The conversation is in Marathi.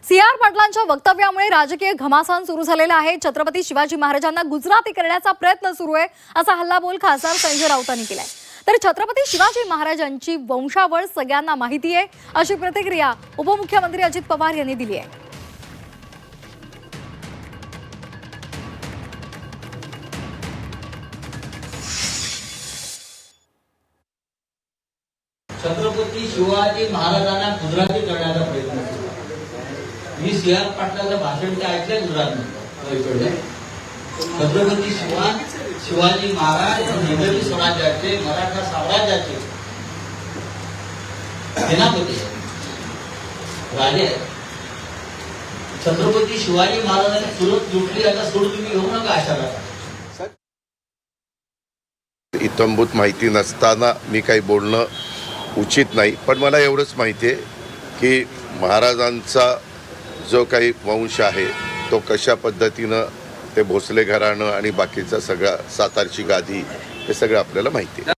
सी.आर. पाटलांच्या वक्तव्यामुळे राजकीय घमासान सुरू झालेला आहे। छत्रपती शिवाजी महाराजांना गुजराती करण्याचा प्रयत्न सुरू आहे असा हल्लाबोल खासदार संजय राऊतांनी केलाय। तर छत्रपती शिवाजी महाराजांची वंशावळ सगळ्यांना माहिती आहे अशी प्रतिक्रिया उपमुख्यमंत्री अजित पवार यांनी दिली आहे। छत्रपती शिवाजी महाराजांना गुजराती करण्याचा प्रयत्न केला। मी सी.आर. पाटलाचं भाषण ते ऐकलंय गुजरातमध्ये। छत्रपती शिवाजी महाराज निजामी स्वराज्याचे मराठा साम्राज्याचे सेनापती राजे आहेत। छत्रपती शिवाजी महाराजांनी सुरत लुटली, आता सोड तुम्ही घेऊ नका अशाला। इत्थंभूत माहिती नसताना मी काही बोलणं उचित नाही, पण मला एवढंच माहिती आहे की महाराजांचा जो काही वंश आहे तो कशा पद्धतीनं ते भोसले घराणं आणि बाकीचा सगळा सातारची गादी हे सगळं आपल्याला माहिती आहे।